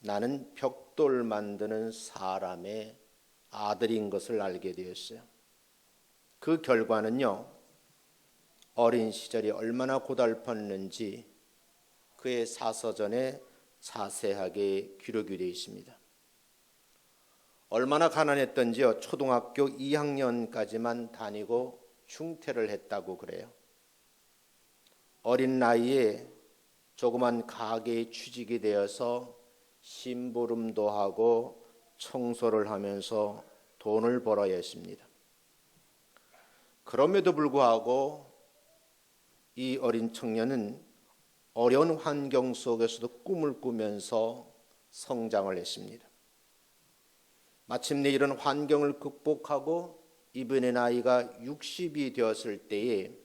나는 벽돌 만드는 사람의 아들인 것을 알게 되었어요. 그 결과는요, 어린 시절이 얼마나 고달팠는지 그의 사서전에 자세하게 기록이 되어 있습니다. 얼마나 가난했던지요, 초등학교 2학년까지만 다니고 중퇴를 했다고 그래요. 어린 나이에 조그만 가게에 취직이 되어서 심부름도 하고 청소를 하면서 돈을 벌어야 했습니다. 그럼에도 불구하고 이 어린 청년은 어려운 환경 속에서도 꿈을 꾸면서 성장을 했습니다. 마침내 이런 환경을 극복하고 이분의 나이가 60이 되었을 때에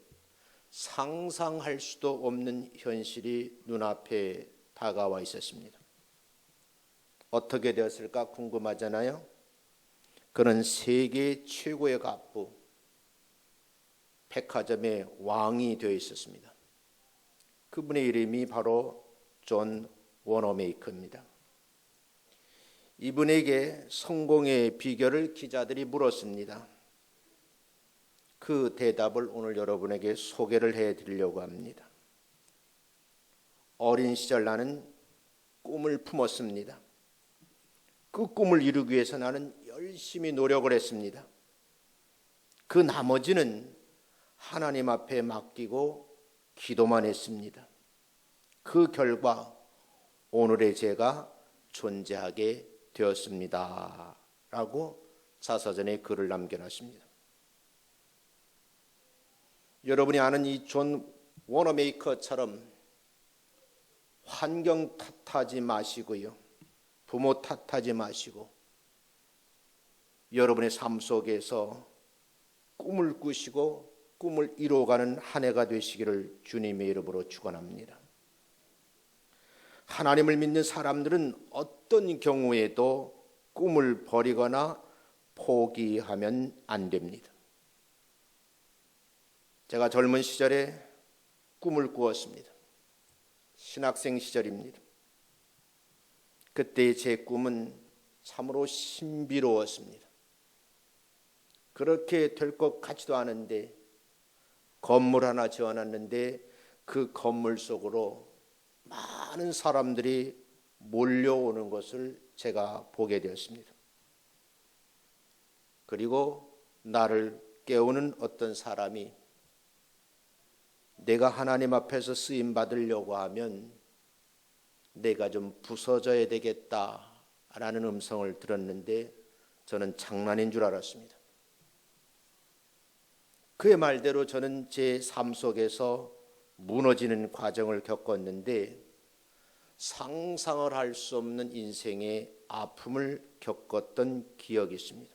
상상할 수도 없는 현실이 눈앞에 다가와 있었습니다. 어떻게 되었을까 궁금하잖아요. 그는 세계 최고의 갑부, 백화점의 왕이 되어 있었습니다. 그분의 이름이 바로 존 워너메이커입니다. 이분에게 성공의 비결을 기자들이 물었습니다. 그 대답을 오늘 여러분에게 소개를 해드리려고 합니다. 어린 시절 나는 꿈을 품었습니다. 그 꿈을 이루기 위해서 나는 열심히 노력을 했습니다. 그 나머지는 하나님 앞에 맡기고 기도만 했습니다. 그 결과 오늘의 제가 존재하게 되었습니다. 라고 자서전에 글을 남겨놨습니다. 여러분이 아는 이 존 워너메이커처럼 환경 탓하지 마시고요, 부모 탓하지 마시고 여러분의 삶 속에서 꿈을 꾸시고 꿈을 이루어가는 한 해가 되시기를 주님의 이름으로 축원합니다. 하나님을 믿는 사람들은 어떤 경우에도 꿈을 버리거나 포기하면 안 됩니다. 제가 젊은 시절에 꿈을 꾸었습니다. 신학생 시절입니다. 그때 제 꿈은 참으로 신비로웠습니다. 그렇게 될 것 같지도 않은데 건물 하나 지어놨는데 그 건물 속으로 많은 사람들이 몰려오는 것을 제가 보게 되었습니다. 그리고 나를 깨우는 어떤 사람이 내가 하나님 앞에서 쓰임 받으려고 하면 내가 좀 부서져야 되겠다라는 음성을 들었는데 저는 장난인 줄 알았습니다. 그의 말대로 저는 제 삶 속에서 무너지는 과정을 겪었는데 상상을 할 수 없는 인생의 아픔을 겪었던 기억이 있습니다.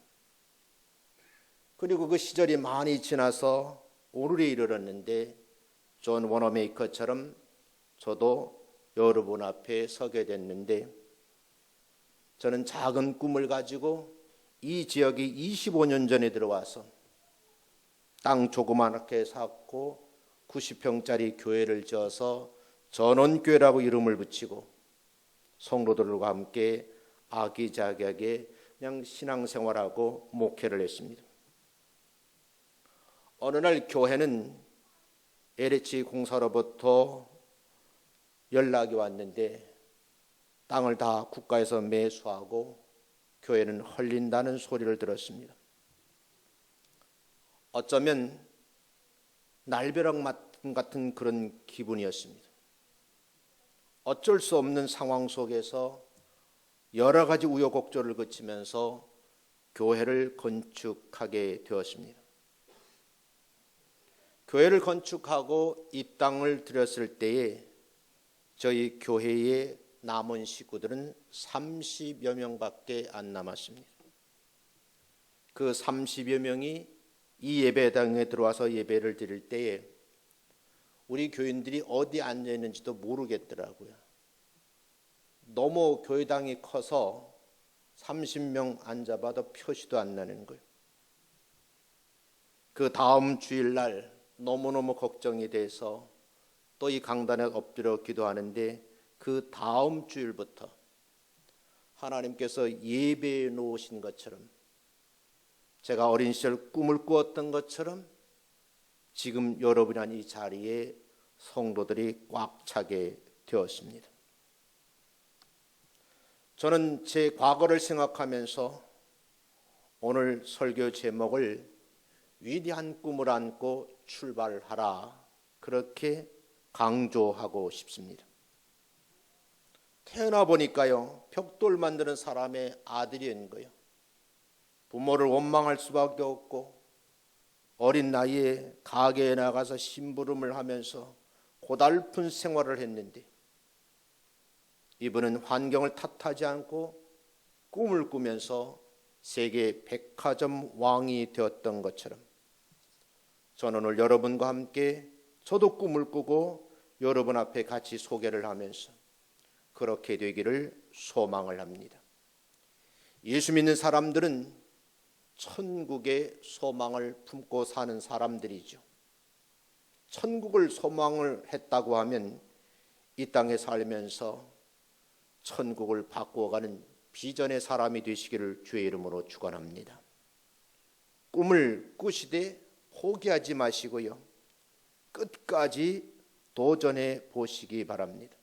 그리고 그 시절이 많이 지나서 오늘에 이르렀는데 존 워너메이커처럼 저도 여러분 앞에 서게 됐는데 저는 작은 꿈을 가지고 이 지역에 25년 전에 들어와서 땅 조그맣게 샀고 90평짜리 교회를 지어서 전원교회라고 이름을 붙이고 성도들과 함께 아기자기하게 그냥 신앙생활하고 목회를 했습니다. 어느 날 교회는 LH 공사로부터 연락이 왔는데 땅을 다 국가에서 매수하고 교회는 헐린다는 소리를 들었습니다. 어쩌면 날벼락 같은 그런 기분이었습니다. 어쩔 수 없는 상황 속에서 여러 가지 우여곡절을 거치면서 교회를 건축하게 되었습니다. 교회를 건축하고 이 땅을 들였을 때에 저희 교회의 남은 식구들은 30여 명밖에 안 남았습니다. 그 30여 명이 이 예배당에 들어와서 예배를 드릴 때에 우리 교인들이 어디 앉아 있는지도 모르겠더라고요. 너무 교회당이 커서 30명 앉아봐도 표시도 안 나는 거예요. 그 다음 주일날 너무너무 걱정이 돼서 또 이 강단에 엎드려 기도하는데 그 다음 주일부터 하나님께서 예배해 놓으신 것처럼, 제가 어린 시절 꿈을 꾸었던 것처럼 지금 여러분이 이 자리에 성도들이 꽉 차게 되었습니다. 저는 제 과거를 생각하면서 오늘 설교 제목을 위대한 꿈을 안고 출발하라, 그렇게 강조하고 싶습니다. 태어나 보니까요, 벽돌 만드는 사람의 아들인 거예요. 부모를 원망할 수밖에 없고 어린 나이에 가게에 나가서 심부름을 하면서 고달픈 생활을 했는데, 이분은 환경을 탓하지 않고 꿈을 꾸면서 세계 백화점 왕이 되었던 것처럼, 저는 오늘 여러분과 함께 저도 꿈을 꾸고 여러분 앞에 같이 소개를 하면서 그렇게 되기를 소망을 합니다. 예수 믿는 사람들은 천국의 소망을 품고 사는 사람들이죠. 천국을 소망을 했다고 하면 이 땅에 살면서 천국을 바꾸어가는 비전의 사람이 되시기를 주의 이름으로 축원합니다. 꿈을 꾸시되 포기하지 마시고요, 끝까지 도전해 보시기 바랍니다.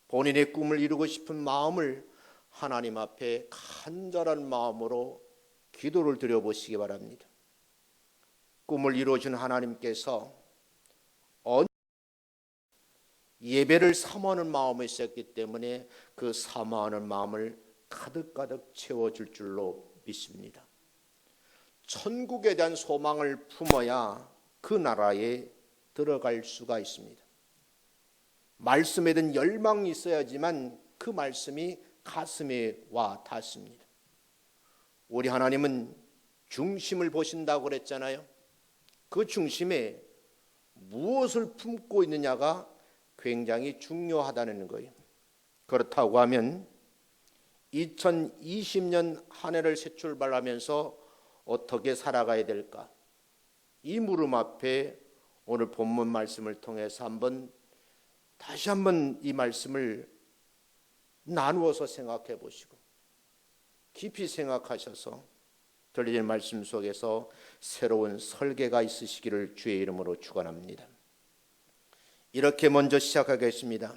본인의 꿈을 이루고 싶은 마음을 하나님 앞에 간절한 마음으로 기도를 드려보시기 바랍니다. 꿈을 이루어준 하나님께서 예배를 사모하는 마음이 있었기 때문에 그 사모하는 마음을 가득가득 채워줄 줄로 믿습니다. 천국에 대한 소망을 품어야 그 나라에 들어갈 수가 있습니다. 말씀에 대한 열망이 있어야지만 그 말씀이 가슴에 와 닿습니다. 우리 하나님은 중심을 보신다고 그랬잖아요. 그 중심에 무엇을 품고 있느냐가 굉장히 중요하다는 거예요. 그렇다고 하면 2020년 한 해를 새 출발하면서 어떻게 살아가야 될까? 이 물음 앞에 오늘 본문 말씀을 통해서 다시 한번 이 말씀을 나누어서 생각해 보시고 깊이 생각하셔서 들리는 말씀 속에서 새로운 설계가 있으시기를 주의 이름으로 축원합니다. 이렇게 먼저 시작하겠습니다.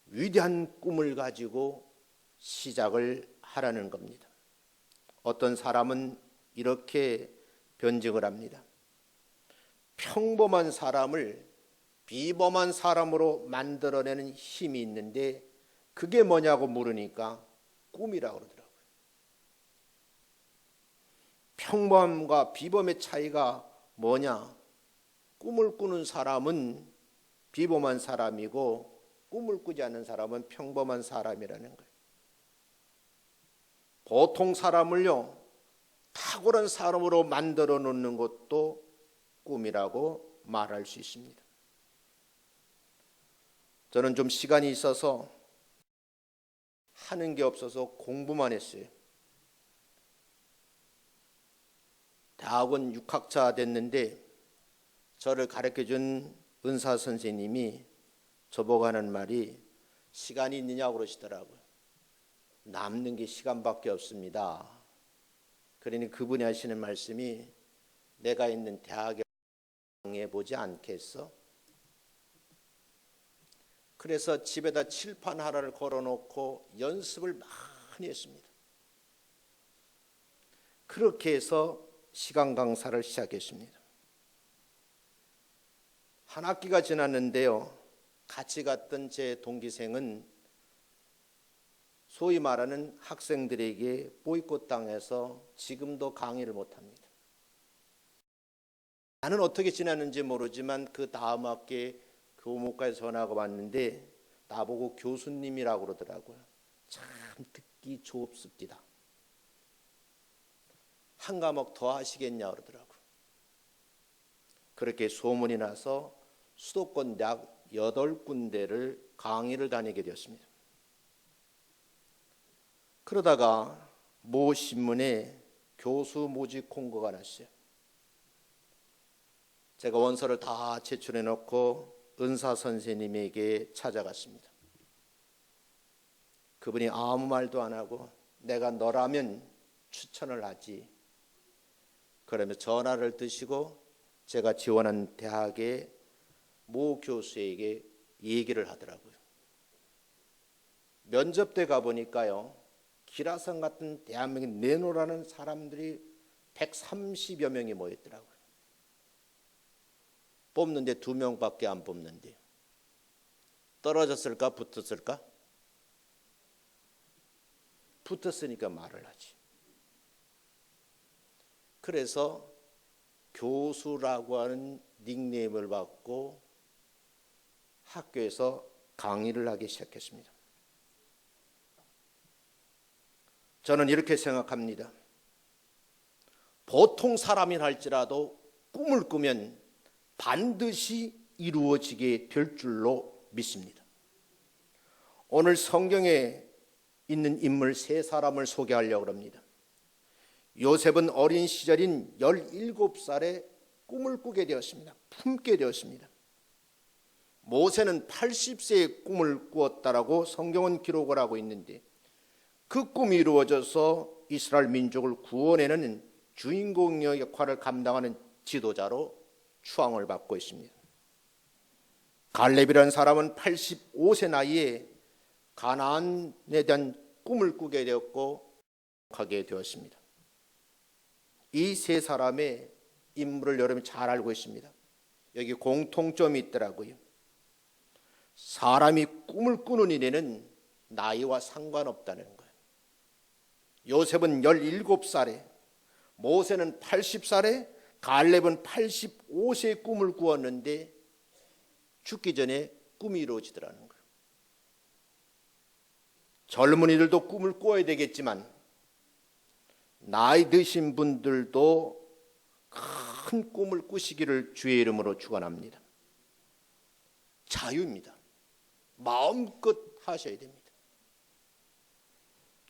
위대한 꿈을 가지고 시작을 하라는 겁니다. 어떤 사람은 이렇게 변증을 합니다. 평범한 사람을 비범한 사람으로 만들어내는 힘이 있는데 그게 뭐냐고 물으니까 꿈이라고 그러더라고요. 평범과 비범의 차이가 뭐냐? 꿈을 꾸는 사람은 비범한 사람이고 꿈을 꾸지 않는 사람은 평범한 사람이라는 거예요. 보통 사람을요, 탁월한 사람으로 만들어 놓는 것도 꿈이라고 말할 수 있습니다. 저는 좀 시간이 있어서 하는 게 없어서 공부만 했어요. 대학원 6학차 됐는데 저를 가르쳐준 은사 선생님이 저보고 하는 말이 시간이 있느냐고 그러시더라고요. 남는 게 시간밖에 없습니다. 그러니 그분이 하시는 말씀이 내가 있는 대학에 보지 않겠어? 그래서 집에다 칠판 하나를 걸어놓고 연습을 많이 했습니다. 그렇게 해서 시간 강사를 시작했습니다. 한 학기가 지났는데요, 같이 갔던 제 동기생은 소위 말하는 학생들에게 보이콧 당해서 지금도 강의를 못합니다. 나는 어떻게 지났는지 모르지만 그 다음 학기에 교무과에 전화가 왔는데 나보고 교수님이라고 그러더라고요. 참 듣기 좁습니다. 한 과목 더 하시겠냐 그러더라고요. 그렇게 소문이 나서 수도권 대학 8군데를 강의를 다니게 되었습니다. 그러다가 모 신문에 교수 모집 공고가 났어요. 제가 원서를 다 제출해 놓고 은사 선생님에게 찾아갔습니다. 그분이 아무 말도 안 하고 내가 너라면 추천을 하지. 그러면 전화를 드시고 제가 지원한 대학의 모 교수에게 얘기를 하더라고요. 면접 때 가보니까요, 기라성 같은 대한민국에 내놓으라는 사람들이 130여 명이 모였더라고요. 뽑는데 2명밖에 안 뽑는데 떨어졌을까 붙었을까? 붙었으니까 말을 하지. 그래서 교수라고 하는 닉네임을 받고 학교에서 강의를 하기 시작했습니다. 저는 이렇게 생각합니다. 보통 사람이 할지라도 꿈을 꾸면 반드시 이루어지게 될 줄로 믿습니다. 오늘 성경에 있는 인물 3사람을 소개하려고 합니다. 요셉은 어린 시절인 17살에 꿈을 꾸게 되었습니다. 품게 되었습니다. 모세는 80세에 꿈을 꾸었다라고 성경은 기록을 하고 있는데 그 꿈이 이루어져서 이스라엘 민족을 구원해내는 주인공의 역할을 감당하는 지도자로 추앙을 받고 있습니다. 갈렙이라는 사람은 85세 나이에 가나안에 대한 꿈을 꾸게 되었고 가게 되었습니다. 이 3사람의 인물을 여러분이 잘 알고 있습니다. 여기 공통점이 있더라고요. 사람이 꿈을 꾸는 일에는 나이와 상관없다는 거예요. 요셉은 17살에, 모세는 80살에, 갈렙은 85세의 꿈을 꾸었는데 죽기 전에 꿈이 이루어지더라는 거예요. 젊은이들도 꿈을 꾸어야 되겠지만 나이 드신 분들도 큰 꿈을 꾸시기를 주의 이름으로 축원합니다. 자유입니다. 마음껏 하셔야 됩니다.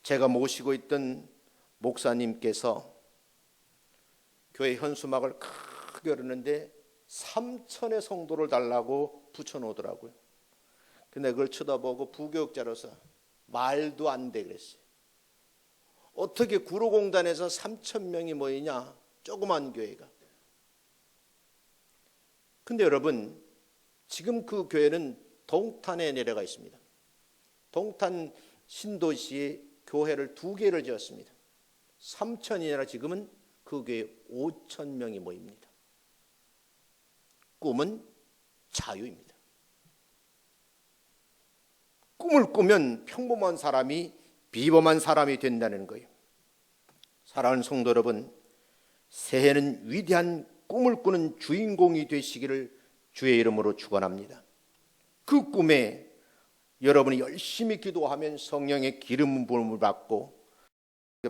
제가 모시고 있던 목사님께서 교회 현수막을 크게 열었는데 3천의 성도를 달라고 붙여놓더라고요. 근데 그걸 쳐다보고 부교육자로서 말도 안 돼 그랬어요. 어떻게 구로공단에서 3천 명이 모이냐, 조그만 교회가. 근데 여러분, 지금 그 교회는 동탄에 내려가 있습니다. 동탄 신도시에 교회를 2개를 지었습니다. 3천이 아니라 지금은 그 교회에 5천 명이 모입니다. 꿈은 자유입니다. 꿈을 꾸면 평범한 사람이 비범한 사람이 된다는 거예요. 사랑하는 성도 여러분, 새해는 위대한 꿈을 꾸는 주인공이 되시기를 주의 이름으로 축원합니다. 그 꿈에 여러분이 열심히 기도하면 성령의 기름 부음을 받고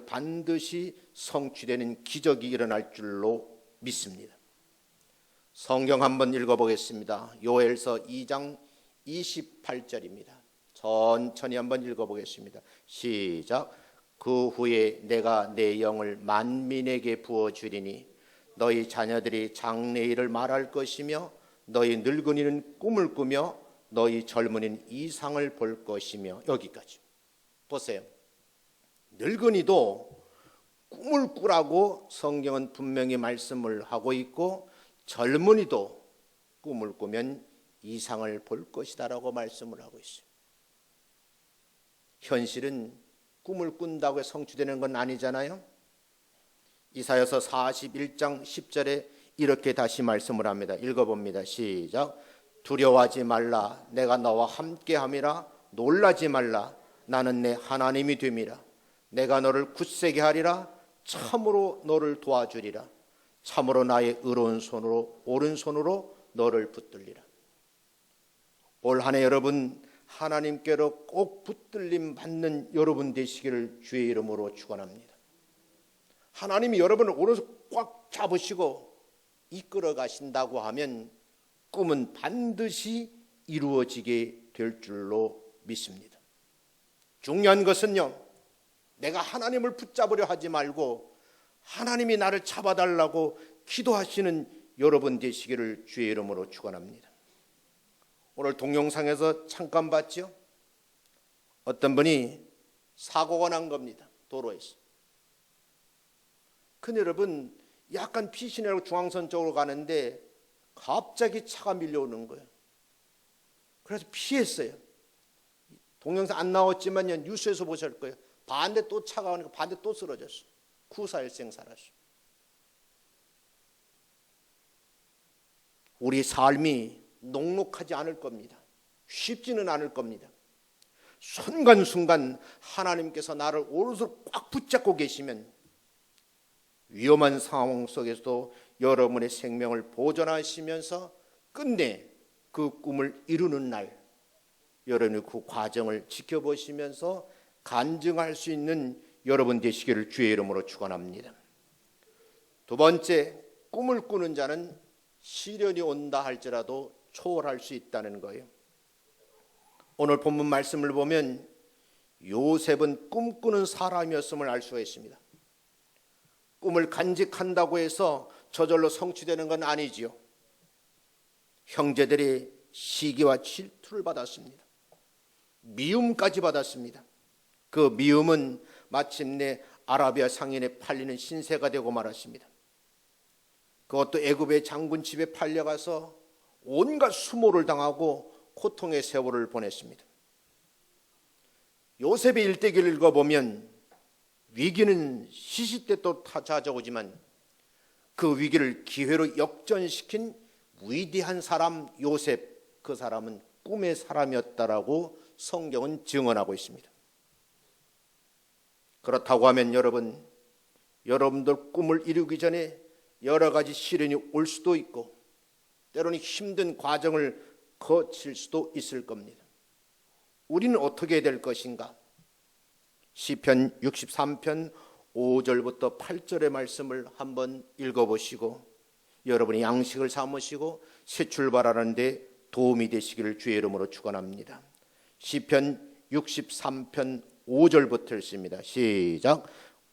반드시 성취되는 기적이 일어날 줄로 믿습니다. 성경 한번 읽어보겠습니다. 요엘서 2장 28절입니다. 천천히 한번 읽어보겠습니다. 시작. 그 후에 내가 내 영을 만민에게 부어주리니 너희 자녀들이 장래일을 말할 것이며 너희 늙은이는 꿈을 꾸며 너희 젊은이는 이상을 볼 것이며. 여기까지 보세요. 늙은이도 꿈을 꾸라고 성경은 분명히 말씀을 하고 있고 젊은이도 꿈을 꾸면 이상을 볼 것이다라고 말씀을 하고 있어요. 현실은 꿈을 꾼다고 성취되는 건 아니잖아요. 이사야서 41장 10절에 이렇게 다시 말씀을 합니다. 읽어봅니다. 시작. 두려워하지 말라. 내가 너와 함께함이라. 놀라지 말라. 나는 내 하나님이 됨이라. 내가 너를 굳세게 하리라. 참으로 너를 도와주리라. 참으로 나의 의로운 손으로 오른손으로 너를 붙들리라. 올 한 해 여러분 하나님께로 꼭 붙들림 받는 여러분 되시기를 주의 이름으로 축원합니다. 하나님이 여러분을 오른손 꽉 잡으시고 이끌어 가신다고 하면 꿈은 반드시 이루어지게 될 줄로 믿습니다. 중요한 것은요, 내가 하나님을 붙잡으려 하지 말고 하나님이 나를 잡아달라고 기도하시는 여러분 되시기를 주의 이름으로 축원합니다. 오늘 동영상에서 잠깐 봤죠? 어떤 분이 사고가 난 겁니다. 도로에서. 근데 여러분, 약간 피신이라고 중앙선 쪽으로 가는데 갑자기 차가 밀려오는 거예요. 그래서 피했어요. 동영상 안 나왔지만 뉴스에서 보실 거예요. 반대 또 차가 오니까 반대 또 쓰러졌어. 구사일생 살았어. 우리 삶이 녹록하지 않을 겁니다. 쉽지는 않을 겁니다. 순간순간 하나님께서 나를 오른손으로 꽉 붙잡고 계시면 위험한 상황 속에서도 여러분의 생명을 보존하시면서 끝내 그 꿈을 이루는 날, 여러분이 그 과정을 지켜보시면서 간증할 수 있는 여러분 되시기를 주의 이름으로 축원합니다. 두 번째, 꿈을 꾸는 자는 시련이 온다 할지라도 초월할 수 있다는 거예요. 오늘 본문 말씀을 보면 요셉은 꿈꾸는 사람이었음을 알 수가 있습니다. 꿈을 간직한다고 해서 저절로 성취되는 건 아니지요. 형제들이 시기와 질투를 받았습니다. 미움까지 받았습니다. 그 미움은 마침내 아라비아 상인에 팔리는 신세가 되고 말았습니다. 그것도 애굽의 장군 집에 팔려가서 온갖 수모를 당하고 고통의 세월을 보냈습니다. 요셉의 일대기를 읽어보면 위기는 시시때또 찾아오지만 그 위기를 기회로 역전시킨 위대한 사람 요셉, 그 사람은 꿈의 사람이었다라고 성경은 증언하고 있습니다. 그렇다고 하면 여러분들 꿈을 이루기 전에 여러 가지 시련이 올 수도 있고 때로는 힘든 과정을 거칠 수도 있을 겁니다. 우리는 어떻게 될 것인가? 시편 63편 5절부터 8절의 말씀을 한번 읽어보시고 여러분이 양식을 삼으시고 새 출발하는 데 도움이 되시기를 주의 이름으로 축원합니다. 시편 63편 5절부터 읽습니다. 시작.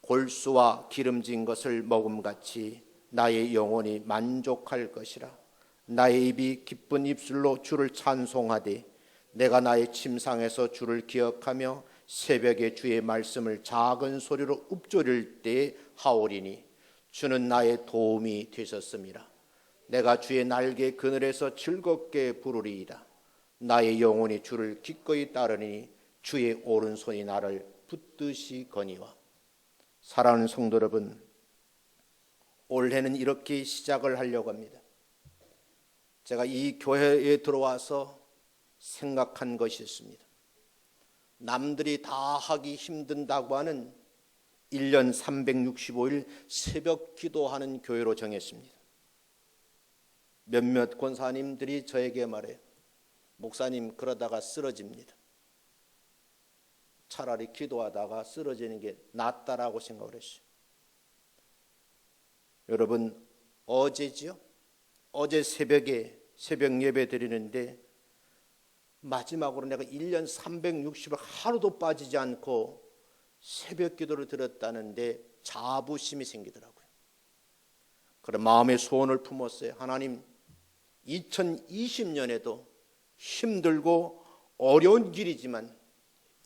골수와 기름진 것을 먹음같이 나의 영혼이 만족할 것이라. 나의 입이 기쁜 입술로 주를 찬송하되 내가 나의 침상에서 주를 기억하며 새벽에 주의 말씀을 작은 소리로 읊조릴 때에 하오리니 주는 나의 도움이 되셨음이라. 내가 주의 날개 그늘에서 즐겁게 부르리이다. 나의 영혼이 주를 기꺼이 따르니 주의 오른손이 나를 붙드시 거니와. 사랑하는 성도 여러분, 올해는 이렇게 시작을 하려고 합니다. 제가 이 교회에 들어와서 생각한 것이 있습니다. 남들이 다 하기 힘든다고 하는 1년 365일 새벽 기도하는 교회로 정했습니다. 몇몇 권사님들이 저에게 말해요. 목사님, 그러다가 쓰러집니다. 차라리 기도하다가 쓰러지는 게 낫다라고 생각을 했어요. 여러분, 어제지요? 어제 새벽에 새벽 예배 드리는데 마지막으로 내가 1년 360일 하루도 빠지지 않고 새벽 기도를 드렸다는데 자부심이 생기더라고요. 그런 마음의 소원을 품었어요. 하나님, 2020년에도 힘들고 어려운 길이지만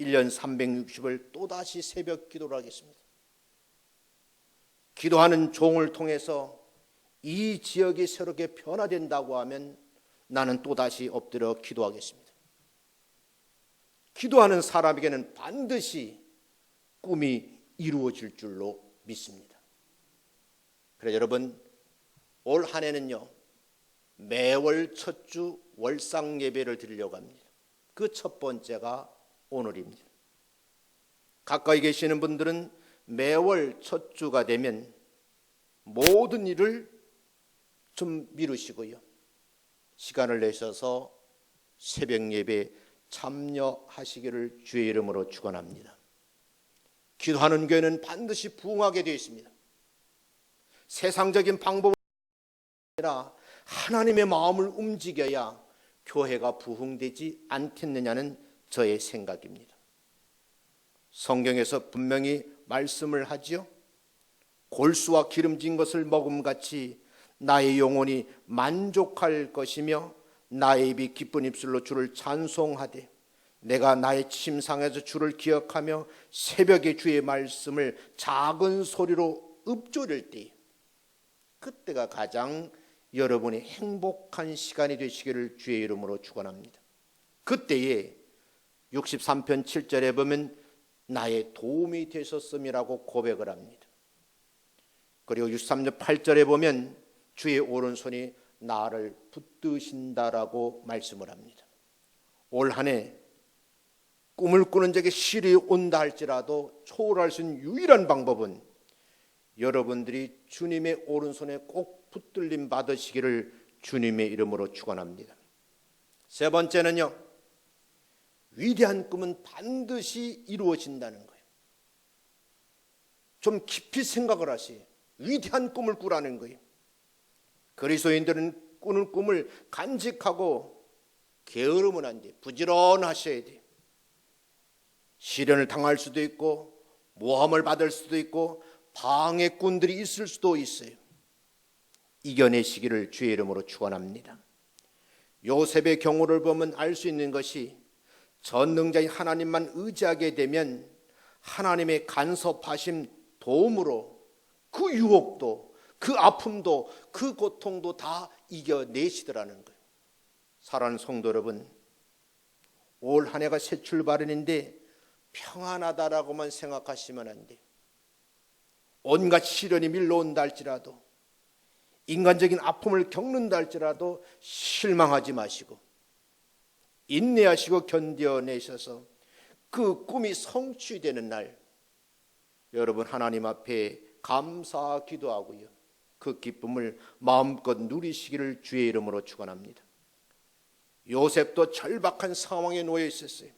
1년 360을 또다시 새벽 기도를 하겠습니다. 기도하는 종을 통해서 이 지역이 새롭게 변화된다고 하면 나는 또다시 엎드려 기도하겠습니다. 기도하는 사람에게는 반드시 꿈이 이루어질 줄로 믿습니다. 그래서 여러분, 올 한 해는요, 매월 첫 주 월상 예배를 드리려고 합니다. 그 첫 번째가 오늘입니다. 가까이 계시는 분들은 매월 첫 주가 되면 모든 일을 좀 미루시고요, 시간을 내셔서 새벽 예배 참여하시기를 주의 이름으로 축원합니다. 기도하는 교회는 반드시 부흥하게 되어 있습니다. 세상적인 방법이 아니라 하나님의 마음을 움직여야 교회가 부흥되지 않겠느냐는 저의 생각입니다. 성경에서 분명히 말씀을 하지요. 골수와 기름진 것을 먹음같이 나의 영혼이 만족할 것이며 나의 입이 기쁜 입술로 주를 찬송하되 내가 나의 침상에서 주를 기억하며 새벽에 주의 말씀을 작은 소리로 읊조릴 때, 그때가 가장 여러분의 행복한 시간이 되시기를 주의 이름으로 축원합니다. 그때에 63편 7절에 보면 나의 도움이 되셨음이라고 고백을 합니다. 그리고 63편 8절에 보면 주의 오른손이 나를 붙드신다라고 말씀을 합니다. 올 한 해 꿈을 꾸는 적에 실이 온다 할지라도 초월할 수 있는 유일한 방법은 여러분들이 주님의 오른손에 꼭 붙들림 받으시기를 주님의 이름으로 축원합니다. 세 번째는요, 위대한 꿈은 반드시 이루어진다는 거예요. 좀 깊이 생각을 하세요. 위대한 꿈을 꾸라는 거예요. 그리스도인들은 꾸는 꿈을 간직하고 게으르면 안 돼요. 부지런하셔야 돼요. 시련을 당할 수도 있고 모함을 받을 수도 있고 방해꾼들이 있을 수도 있어요. 이겨내시기를 주의 이름으로 축원합니다. 요셉의 경우를 보면 알 수 있는 것이 전능자인 하나님만 의지하게 되면 하나님의 간섭하심 도움으로 그 유혹도 그 아픔도 그 고통도 다 이겨내시더라는 거예요. 사랑하는 성도 여러분, 올 한 해가 새 출발인데 평안하다라고만 생각하시면 안 돼요. 온갖 시련이 밀려온다 할지라도, 인간적인 아픔을 겪는다 할지라도 실망하지 마시고 인내하시고 견뎌내셔서 그 꿈이 성취되는 날 여러분 하나님 앞에 감사 기도하고요, 그 기쁨을 마음껏 누리시기를 주의 이름으로 축원합니다. 요셉도 절박한 상황에 놓여 있었어요.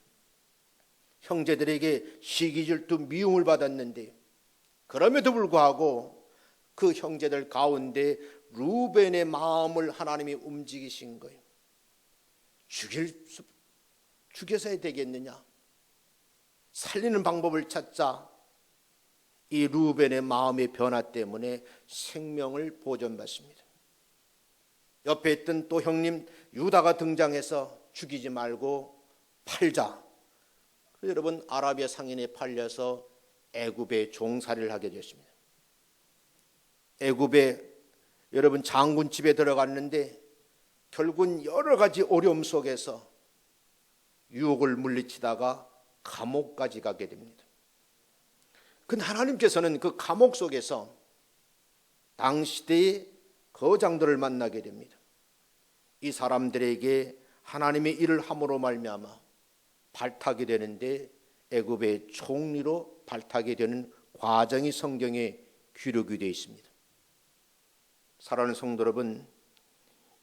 형제들에게 시기질투 미움을 받았는데 그럼에도 불구하고 그 형제들 가운데 루벤의 마음을 하나님이 움직이신 거예요. 죽여서야 되겠느냐, 살리는 방법을 찾자. 이 루벤의 마음의 변화 때문에 생명을 보존받습니다. 옆에 있던 또 형님 유다가 등장해서 죽이지 말고 팔자. 여러분 아라비아 상인에 팔려서 애굽에 종살이를 하게 되었습니다. 애굽에 여러분 장군 집에 들어갔는데 결국은 여러 가지 어려움 속에서 유혹을 물리치다가 감옥까지 가게 됩니다. 근데 하나님께서는 그 감옥 속에서 당시대의 거장들을 만나게 됩니다. 이 사람들에게 하나님의 일을 함으로 말미암아 발탁이 되는데 애굽의 총리로 발탁이 되는 과정이 성경에 기록이 되어 있습니다. 사랑하는 성도 여러분,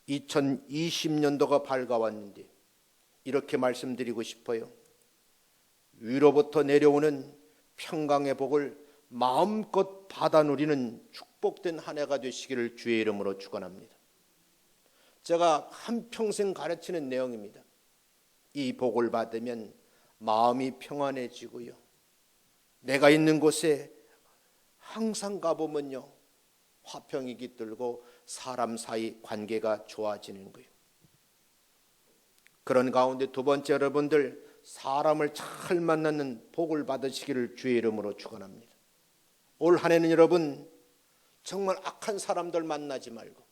2020년도가 밝아왔는데 이렇게 말씀드리고 싶어요. 위로부터 내려오는 평강의 복을 마음껏 받아 누리는 축복된 한 해가 되시기를 주의 이름으로 축원합니다. 제가 한평생 가르치는 내용입니다. 이 복을 받으면 마음이 평안해지고요, 내가 있는 곳에 항상 가보면요 화평이 깃들고 사람 사이 관계가 좋아지는 거예요. 그런 가운데 두 번째, 여러분들 사람을 잘 만나는 복을 받으시기를 주의 이름으로 축원합니다. 올 한 해는 여러분 정말 악한 사람들 만나지 말고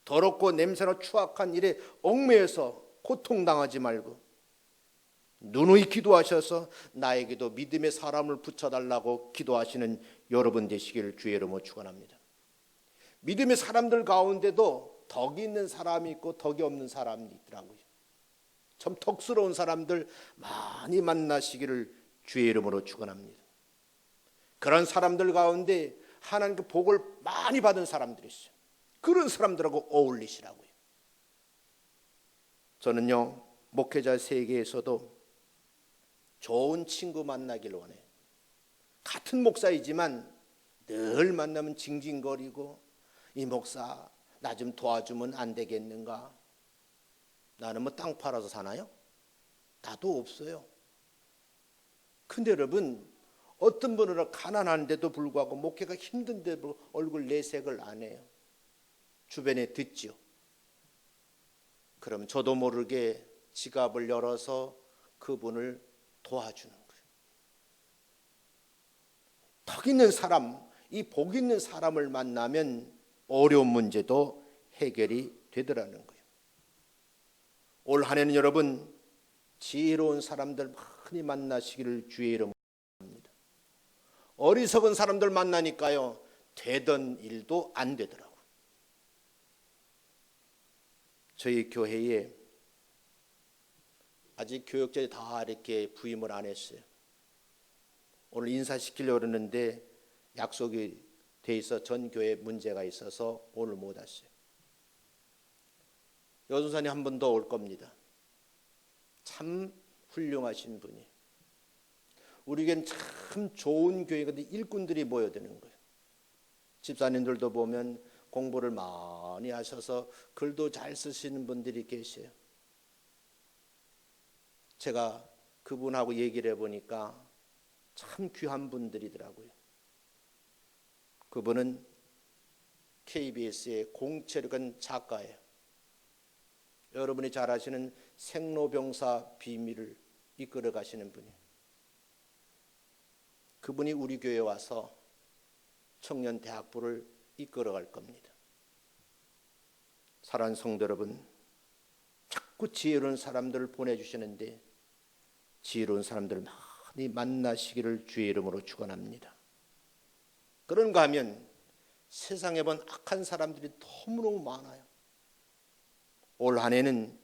더럽고 냄새나 추악한 일에 얽매여서 고통당하지 말고 누누이 기도하셔서 나에게도 믿음의 사람을 붙여달라고 기도하시는 여러분 되시기를 주의 이름으로 축원합니다. 믿음의 사람들 가운데도 덕이 있는 사람이 있고 덕이 없는 사람이 있더라고요. 참 덕스러운 사람들 많이 만나시기를 주의 이름으로 축원합니다. 그런 사람들 가운데 하나님께 복을 많이 받은 사람들이 있어요. 그런 사람들하고 어울리시라고요. 저는요 목회자 세계에서도 좋은 친구 만나길 원해요. 같은 목사이지만 늘 만나면 징징거리고 이 목사 나 좀 도와주면 안 되겠는가? 나는 뭐 땅 팔아서 사나요? 나도 없어요. 근데 여러분 어떤 분은 가난한데도 불구하고 목회가 힘든데도 얼굴 내색을 안 해요. 주변에 듣지요. 그럼 저도 모르게 지갑을 열어서 그분을 도와주는 거예요. 덕 있는 사람, 이 복 있는 사람을 만나면 어려운 문제도 해결이 되더라는 거예요. 올 한 해는 여러분 지혜로운 사람들 많이 만나시기를 주의 이름으로 합니다. 어리석은 사람들 만나니까요 되던 일도 안 되더라고요. 저희 교회에 아직 교역자들이 다 이렇게 부임을 안 했어요. 오늘 인사시키려고 그러는데 약속이 돼 있어 전 교회에 문제가 있어서 오늘 못 왔어요. 여전사님 한 분 더 올 겁니다. 참 훌륭하신 분이. 우리에겐 참 좋은 교회인데 일꾼들이 모여드는 거예요. 집사님들도 보면 공부를 많이 하셔서 글도 잘 쓰시는 분들이 계세요. 제가 그분하고 얘기를 해보니까 참 귀한 분들이더라고요. 그분은 KBS의 공채력한 작가예요. 여러분이 잘 아시는 생로병사 비밀을 이끌어 가시는 분이에요. 그분이 우리 교회에 와서 청년 대학부를 이끌어 갈 겁니다. 사랑하는 성도 여러분, 자꾸 지혜로운 사람들을 보내주시는데 지혜로운 사람들을 많이 만나시기를 주의 이름으로 축원합니다. 그런가 하면 세상에 본 악한 사람들이 너무너무 많아요. 올 한 해는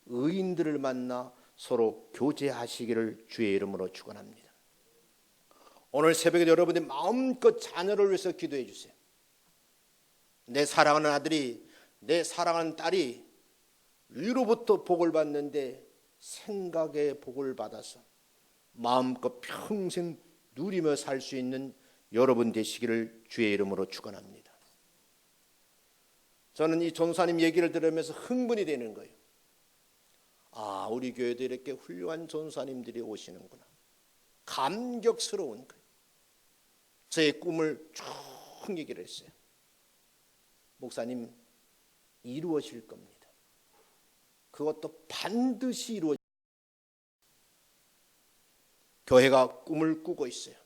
의인들을 만나 서로 교제하시기를 주의 이름으로 축원합니다. 오늘 새벽에 여러분이 마음껏 자녀를 위해서 기도해 주세요. 내 사랑하는 아들이, 내 사랑하는 딸이 위로부터 복을 받는데 생각의 복을 받아서 마음껏 평생 누리며 살 수 있는 여러분 되시기를 주의 이름으로 축원합니다. 저는 이 전사님 얘기를 들으면서 흥분이 되는 거예요. 아, 우리 교회도 이렇게 훌륭한 전사님들이 오시는구나. 감격스러운 거예요. 저의 꿈을 쭉 얘기를 했어요. 목사님, 이루어질 겁니다. 그것도 반드시 이루어질 겁니다. 교회가 꿈을 꾸고 있어요.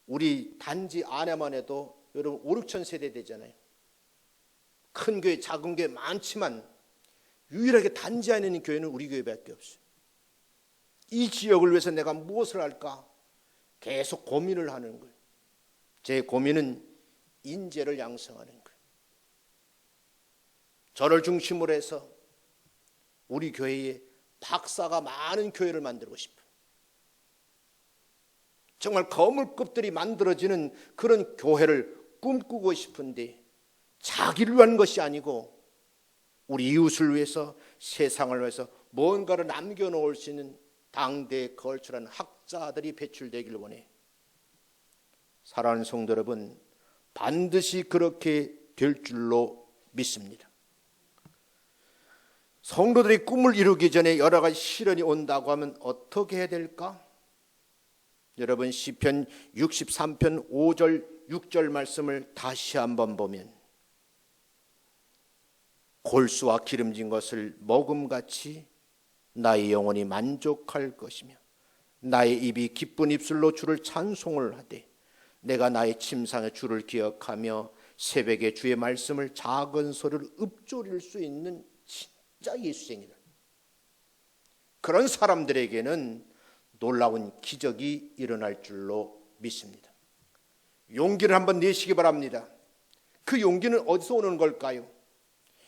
우리 단지 안에만 해도 여러분 5, 6천 세대 되잖아요. 큰 교회, 작은 교회 많지만 유일하게 단지 안에 있는 교회는 우리 교회밖에 없어요. 이 지역을 위해서 내가 무엇을 할까 계속 고민을 하는 거예요. 제 고민은 인재를 양성하는 거예요. 저를 중심으로 해서 우리 교회에 박사가 많은 교회를 만들고 싶어요. 정말 거물급들이 만들어지는 그런 교회를 꿈꾸고 싶은데 자기를 위한 것이 아니고 우리 이웃을 위해서, 세상을 위해서 뭔가를 남겨놓을 수 있는 당대에 걸출한 학자들이 배출되길 원해. 사랑하는 성도 여러분, 반드시 그렇게 될 줄로 믿습니다. 성도들이 꿈을 이루기 전에 여러 가지 시련이 온다고 하면 어떻게 해야 될까? 여러분 시편 63편 5절 6절 말씀을 다시 한번 보면 골수와 기름진 것을 먹음같이 나의 영혼이 만족할 것이며 나의 입이 기쁜 입술로 주를 찬송을 하되 내가 나의 침상의 주를 기억하며 새벽에 주의 말씀을 작은 소리를 읊조릴 수 있는 진짜 예수쟁이들, 그런 사람들에게는 놀라운 기적이 일어날 줄로 믿습니다. 용기를 한번 내시기 바랍니다. 그 용기는 어디서 오는 걸까요?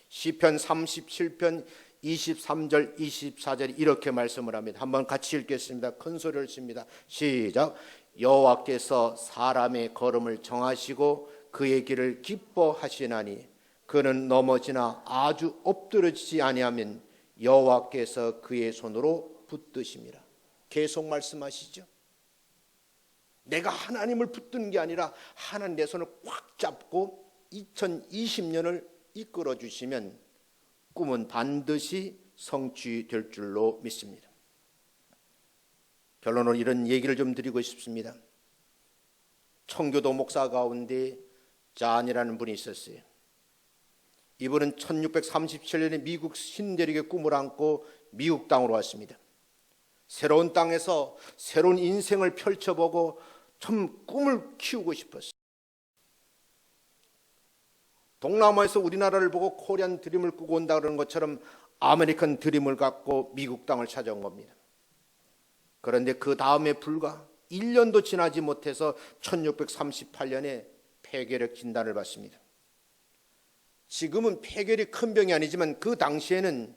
시편 37편 23절 24절 이렇게 말씀을 합니다. 한번 같이 읽겠습니다. 큰 소리를 칩니다. 시작. 여호와께서 사람의 걸음을 정하시고 그의 길을 기뻐하시나니 그는 넘어지나 아주 엎드러지지 아니하면 여호와께서 그의 손으로 붙드심이라. 계속 말씀하시죠. 내가 하나님을 붙드는 게 아니라 하나님 내 손을 꽉 잡고 2020년을 이끌어 주시면 꿈은 반드시 성취될 줄로 믿습니다. 결론으로 이런 얘기를 좀 드리고 싶습니다. 청교도 목사 가운데 잔이라는 분이 있었어요. 이분은 1637년에 미국 신대륙의 꿈을 안고 미국 땅으로 왔습니다. 새로운 땅에서 새로운 인생을 펼쳐보고 좀 꿈을 키우고 싶었어요. 동남아에서 우리나라를 보고 코리안 드림을 꾸고 온다 그러는 것처럼 아메리칸 드림을 갖고 미국 땅을 찾아온 겁니다. 그런데 그 다음에 불과 1년도 지나지 못해서 1638년에 폐결핵 진단을 받습니다. 지금은 폐결이 큰 병이 아니지만 그 당시에는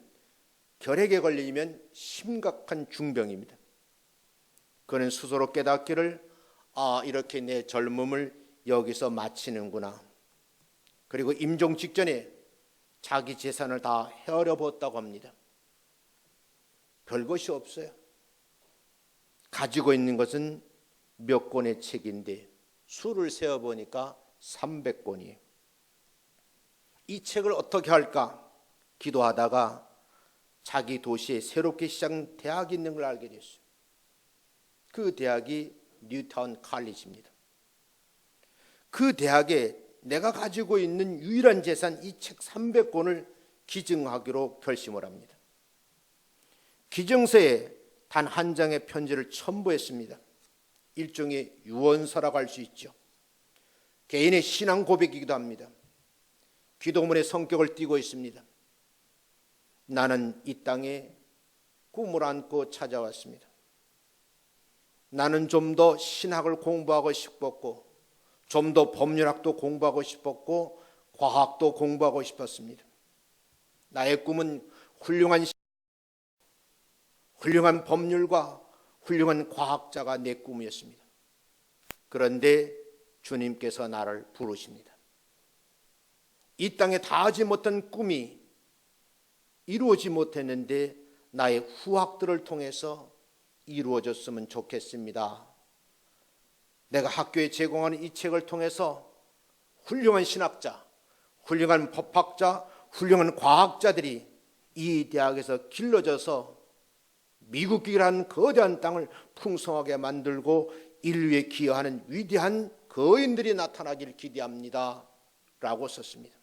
결핵에 걸리면 심각한 중병입니다. 그는 스스로 깨닫기를 이렇게 내 젊음을 여기서 마치는구나. 그리고 임종 직전에 자기 재산을 다 헤아려 보았다고 합니다. 별것이 없어요. 가지고 있는 것은 몇 권의 책인데 수를 세어보니까 300권이에요. 이 책을 어떻게 할까 기도하다가 자기 도시에 새롭게 시작한 대학이 있는 걸 알게 됐어요. 그 대학이 뉴타운 칼리지입니다. 그 대학에 내가 가지고 있는 유일한 재산 이 책 300권을 기증하기로 결심을 합니다. 기증서에 단 한 장의 편지를 첨부했습니다. 일종의 유언서라고 할 수 있죠. 개인의 신앙 고백이기도 합니다. 기도문의 성격을 띠고 있습니다. 나는 이 땅에 꿈을 안고 찾아왔습니다. 나는 좀 더 신학을 공부하고 싶었고 좀 더 법률학도 공부하고 싶었고 과학도 공부하고 싶었습니다. 나의 꿈은 훌륭한 법률가, 훌륭한 과학자가 내 꿈이었습니다. 그런데 주님께서 나를 부르십니다. 이 땅에 닿지 못한 꿈이 이루어지지 못했는데 나의 후학들을 통해서 이루어졌으면 좋겠습니다. 내가 학교에 제공하는 이 책을 통해서 훌륭한 신학자, 훌륭한 법학자, 훌륭한 과학자들이 이 대학에서 길러져서 미국이라는 거대한 땅을 풍성하게 만들고 인류에 기여하는 위대한 거인들이 나타나길 기대합니다. 라고 썼습니다.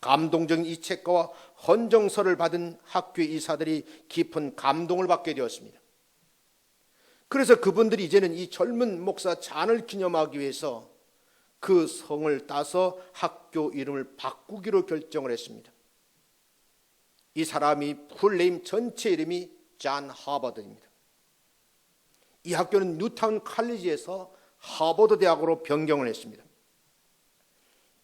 감동적인 이 책과 헌정서를 받은 학교의 이사들이 깊은 감동을 받게 되었습니다. 그래서 그분들이 이제는 이 젊은 목사 잔을 기념하기 위해서 그 성을 따서 학교 이름을 바꾸기로 결정을 했습니다. 이 사람이 풀네임 전체 이름이 잔 하버드입니다. 이 학교는 뉴타운 칼리지에서 하버드 대학으로 변경을 했습니다.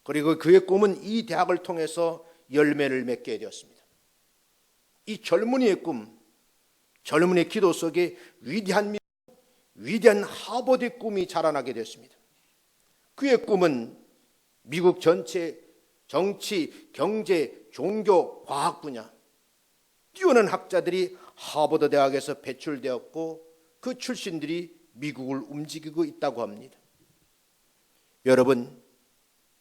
그리고 그의 꿈은 이 대학을 통해서 열매를 맺게 되었습니다. 이 젊은이의 꿈, 젊은이의 기도 속에 위대한 하버드의 꿈이 자라나게 되었습니다. 그의 꿈은 미국 전체 정치, 경제, 종교, 과학 분야 뛰어난 학자들이 하버드 대학에서 배출되었고 그 출신들이 미국을 움직이고 있다고 합니다. 여러분,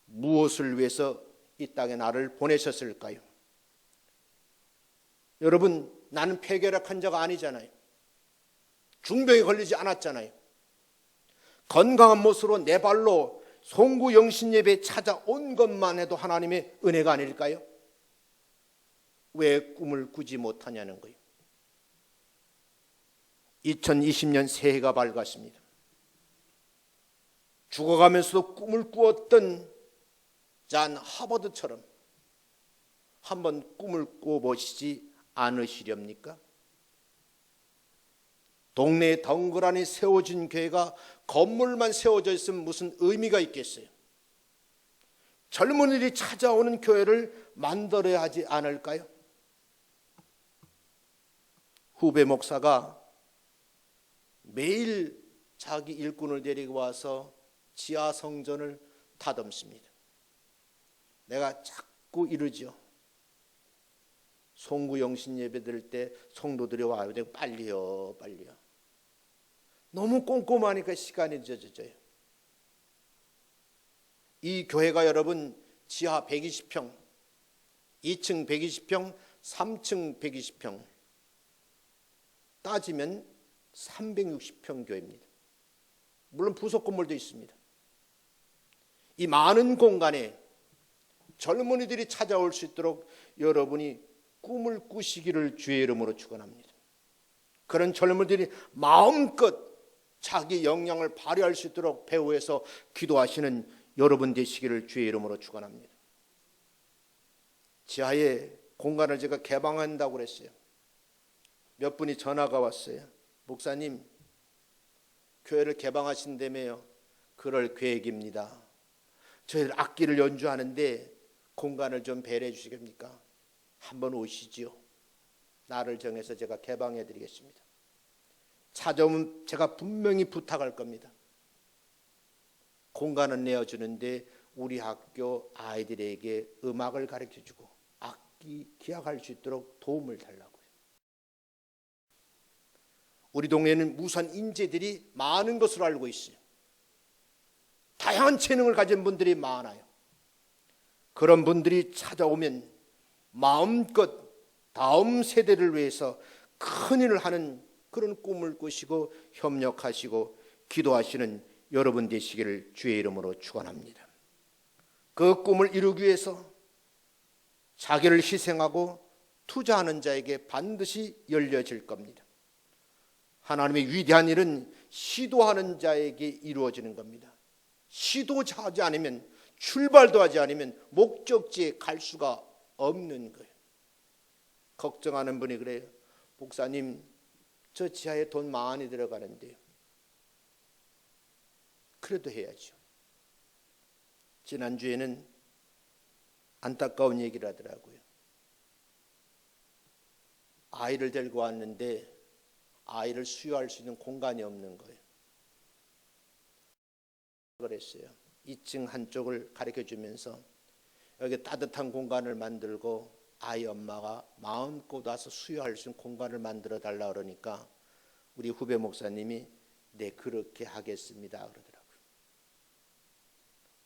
무엇을 위해서 이 땅에 나를 보내셨을까요? 여러분, 나는 폐결핵 환자가 아니잖아요. 중병에 걸리지 않았잖아요. 건강한 모습으로 내 발로 송구 영신 예배에 찾아온 것만 해도 하나님의 은혜가 아닐까요? 왜 꿈을 꾸지 못하냐는 거예요. 2020년 새해가 밝았습니다. 죽어가면서도 꿈을 꾸었던 잔 하버드처럼 한번 꿈을 꿔보시지 않으시렵니까? 동네에 덩그러니 세워진 교회가 건물만 세워져 있으면 무슨 의미가 있겠어요? 젊은이들이 찾아오는 교회를 만들어야 하지 않을까요? 후배 목사가 매일 자기 일꾼을 데리고 와서 지하 성전을 다듬습니다. 내가 자꾸 이러죠. 송구 영신 예배 드릴 때 성도들이 와요. 내가 빨리요. 너무 꼼꼼하니까 시간이 늦어져요. 이 교회가 여러분 지하 120평, 2층 120평, 3층 120평 따지면 360평 교회입니다. 물론 부속 건물도 있습니다. 이 많은 공간에 젊은이들이 찾아올 수 있도록 여러분이 꿈을 꾸시기를 주의 이름으로 축원합니다. 그런 젊은이들이 마음껏 자기 역량을 발휘할 수 있도록 배후에서 기도하시는 여러분 되시기를 주의 이름으로 축원합니다. 지하에 공간을 제가 개방한다고 그랬어요. 몇 분이 전화가 왔어요. 목사님, 교회를 개방하신다며요. 그럴 계획입니다. 저희들 악기를 연주하는데 공간을 좀 배려해 주시겠습니까? 한번 오시지요. 날을 정해서 제가 개방해 드리겠습니다. 찾아오면 제가 분명히 부탁할 겁니다. 공간은 내어주는데 우리 학교 아이들에게 음악을 가르쳐주고 악기 기악할 수 있도록 도움을 달라고요. 우리 동네에는 무수한 인재들이 많은 것으로 알고 있어요. 다양한 재능을 가진 분들이 많아요. 그런 분들이 찾아오면 마음껏 다음 세대를 위해서 큰 일을 하는 그런 꿈을 꾸시고 협력하시고 기도하시는 여러분 되시기를 주의 이름으로 축원합니다. 그 꿈을 이루기 위해서 자기를 희생하고 투자하는 자에게 반드시 열려질 겁니다. 하나님의 위대한 일은 시도하는 자에게 이루어지는 겁니다. 시도하지 않으면, 출발도 하지 않으면 목적지에 갈 수가 없는 거예요. 걱정하는 분이 그래요. 목사님, 저 지하에 돈 많이 들어가는데요. 그래도 해야죠. 지난주에는 안타까운 얘기를 하더라고요. 아이를 데리고 왔는데 아이를 수유할 수 있는 공간이 없는 거예요. 그랬어요. 2층 한쪽을 가르쳐 주면서 여기 따뜻한 공간을 만들고 아이 엄마가 마음껏 와서 수유할 수 있는 공간을 만들어 달라 그러니까 우리 후배 목사님이 네, 그렇게 하겠습니다 그러더라고요.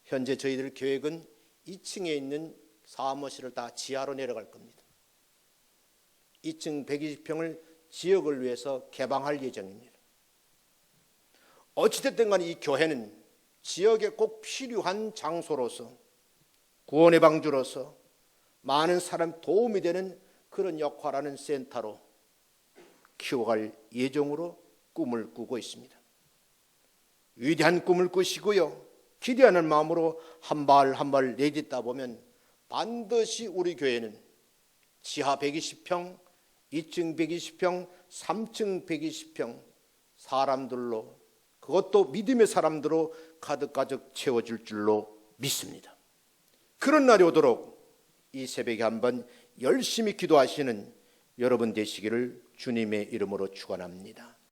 현재 저희들 계획은 2층에 있는 사무실을 다 지하로 내려갈 겁니다. 2층 120평을 지역을 위해서 개방할 예정입니다. 어찌됐든 간에 이 교회는 지역에 꼭 필요한 장소로서 구원의 방주로서 많은 사람 도움이 되는 그런 역할하는 센터로 키워갈 예정으로 꿈을 꾸고 있습니다. 위대한 꿈을 꾸시고요. 기대하는 마음으로 한 발 한 발 내딛다 보면 반드시 우리 교회는 지하 120평, 2층 120평, 3층 120평 사람들로, 그것도 믿음의 사람들로 가득가득 채워질 줄로 믿습니다. 그런 날이 오도록 이 새벽에 한번 열심히 기도하시는 여러분 되시기를 주님의 이름으로 축원합니다.